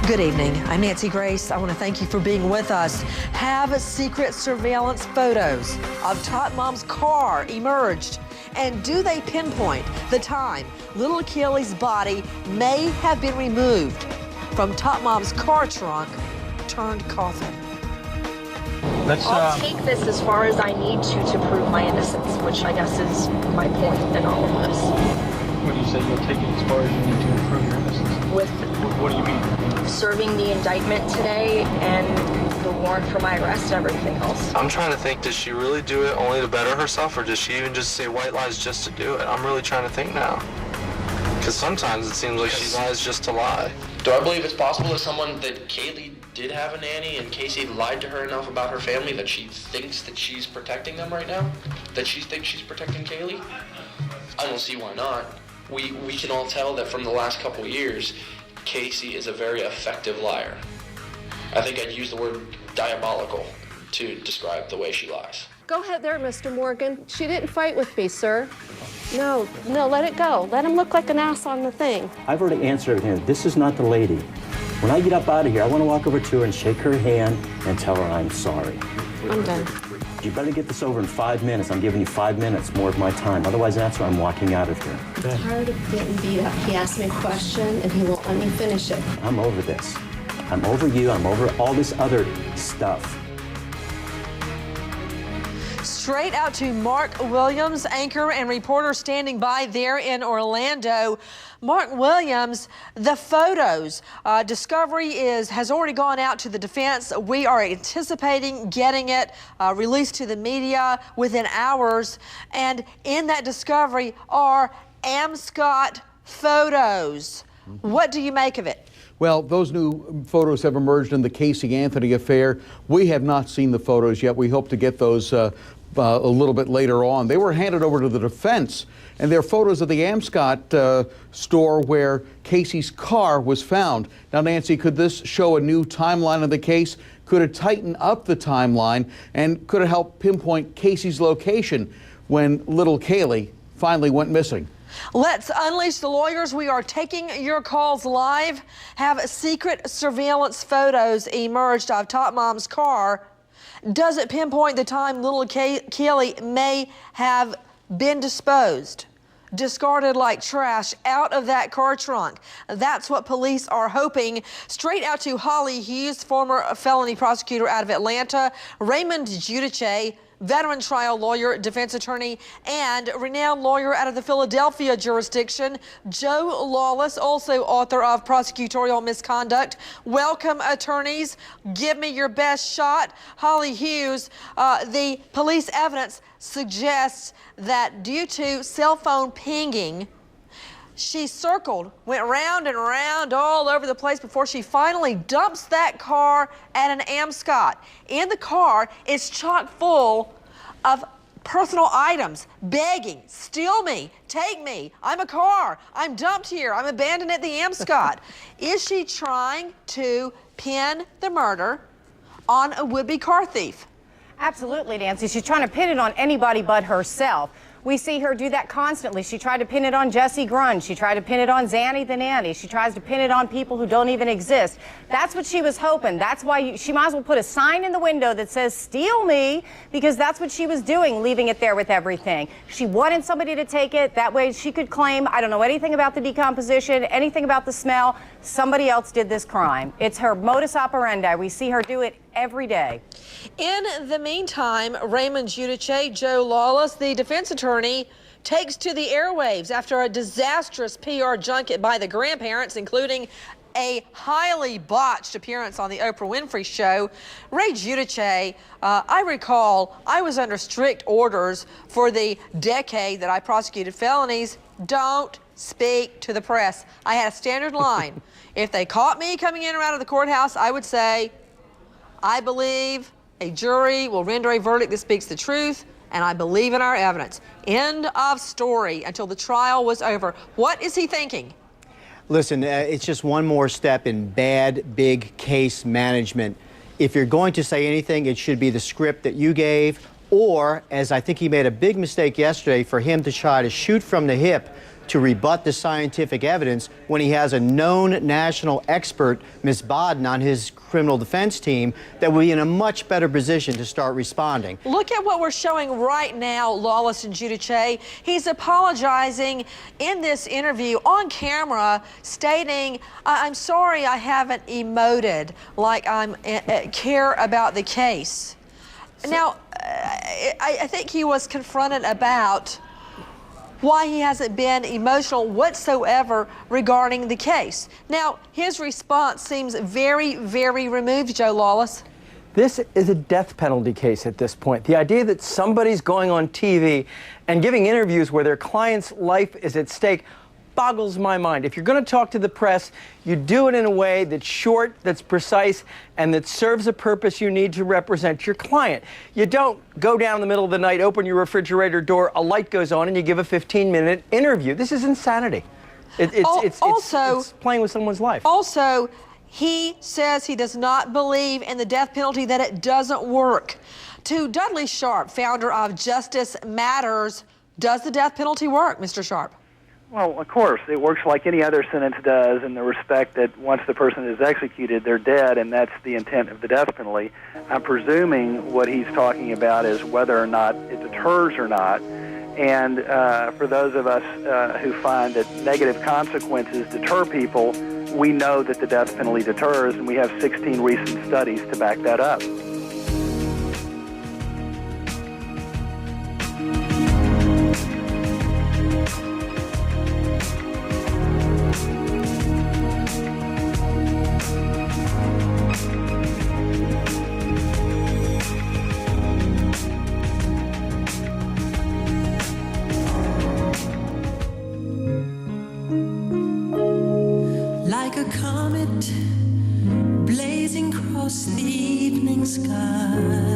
Good evening. I'm Nancy Grace. I want to thank you for being with us. Have secret surveillance photos of Tot Mom's car emerged? And do they pinpoint the time little Caylee's body may have been removed from Tot Mom's car trunk turned coffin? I'll take this as far as I need to prove my innocence, which I guess is my point in all of this. When you say you'll take it as far as you need to prove your innocence? What do you mean? Serving the indictment today and the warrant for my arrest and everything else. I'm trying to think, does she really do it only to better herself, or does she even just say white lies just to do it? I'm really trying to think now. Because sometimes it seems like she lies just to lie. Do I believe it's possible that Caylee did have a nanny and Casey lied to her enough about her family that she thinks that she's protecting them right now? That she thinks she's protecting Caylee? I don't see why not. We can all tell that from the last couple years, Casey is a very effective liar. I think I'd use the word diabolical to describe the way she lies. Go ahead there, Mr. Morgan. She didn't fight with me, sir. No, let it go. Let him look like an ass on the thing. I've already answered him. This is not the lady. When I get up out of here, I want to walk over to her and shake her hand and tell her I'm sorry. I'm done. You better get this over in 5 minutes. I'm giving you 5 minutes more of my time. Otherwise, that's where I'm walking out of here. I'm tired of getting beat up. He asked me a question, and he won't let me finish it. I'm over this. I'm over you. I'm over all this other stuff. Straight out to Mark Williams, anchor and reporter standing by there in Orlando. Mark Williams, the photos, discovery has already gone out to the defense. We are anticipating getting it released to the media within hours. And in that discovery are Amscot photos. What do you make of it? Well, those new photos have emerged in the Casey Anthony affair. We have not seen the photos yet. We hope to get those a little bit later on. They were handed over to the defense, and they're photos of the Amscot store where Casey's car was found. Now, Nancy, could this show a new timeline of the case? Could it tighten up the timeline? And could it help pinpoint Casey's location when little Caylee finally went missing? Let's unleash the lawyers. We are taking your calls live. Have secret surveillance photos emerged of Tot Mom's car. Does it pinpoint the time little Caylee may have been discarded like trash out of that car trunk? That's what police are hoping. Straight out to Holly Hughes, former felony prosecutor out of Atlanta, Raymond Giudice, veteran trial lawyer, defense attorney, and renowned lawyer out of the Philadelphia jurisdiction, Joe Lawless, also author of Prosecutorial Misconduct. Welcome, attorneys. Give me your best shot. Holly Hughes, the police evidence suggests that due to cell phone pinging, she went round and round all over the place before she finally dumps that car at an Amscot. In the car is chock full of personal items, begging, steal me, take me, I'm a car, I'm dumped here, I'm abandoned at the Amscot. Is she trying to pin the murder on a would-be car thief? Absolutely, Nancy. She's trying to pin it on anybody but herself. We see her do that constantly. She tried to pin it on Jesse Grunge. She tried to pin it on Zanny the Nanny. She tries to pin it on people who don't even exist. That's what she was hoping. That's why she might as well put a sign in the window that says, "Steal me," because that's what she was doing, leaving it there with everything. She wanted somebody to take it. That way she could claim, I don't know anything about the decomposition, anything about the smell. Somebody else did this crime. It's her modus operandi. We see her do it every day. In the meantime, Raymond Giudice, Joe Lawless, the defense attorney, takes to the airwaves after a disastrous PR junket by the grandparents, including a highly botched appearance on the Oprah Winfrey Show. Ray Giudice, I recall I was under strict orders for the decade that I prosecuted felonies. Don't speak to the press. I had a standard line. If they caught me coming in or out of the courthouse, I would say, I believe a jury will render a verdict that speaks the truth, and I believe in our evidence. End of story until the trial was over. What is he thinking? Listen, it's just one more step in bad, big case management. If you're going to say anything, it should be the script that you gave, or, as I think he made a big mistake yesterday, for him to try to shoot from the hip to rebut the scientific evidence when he has a known national expert, Ms. Bodden, on his criminal defense team that will be in a much better position to start responding. Look at what we're showing right now, Lawless and Giudice. He's apologizing in this interview on camera, stating, I'm sorry I haven't emoted like I care about the case. Now, I think he was confronted about why he hasn't been emotional whatsoever regarding the case. Now, his response seems very, very removed, Joe Lawless. This is a death penalty case at this point. The idea that somebody's going on TV and giving interviews where their client's life is at stake boggles my mind. If you're going to talk to the press, you do it in a way that's short, that's precise, and that serves a purpose you need to represent your client. You don't go down in the middle of the night, open your refrigerator door, a light goes on, and you give a 15-minute interview. This is insanity. It's playing with someone's life. Also, he says he does not believe in the death penalty, that it doesn't work. To Dudley Sharp, founder of Justice Matters, does the death penalty work, Mr. Sharp? Well, of course, it works like any other sentence does in the respect that once the person is executed, they're dead, and that's the intent of the death penalty. I'm presuming what he's talking about is whether or not it deters or not. And for those of us who find that negative consequences deter people, we know that the death penalty deters, and we have 16 recent studies to back that up. Like a comet blazing across the evening sky.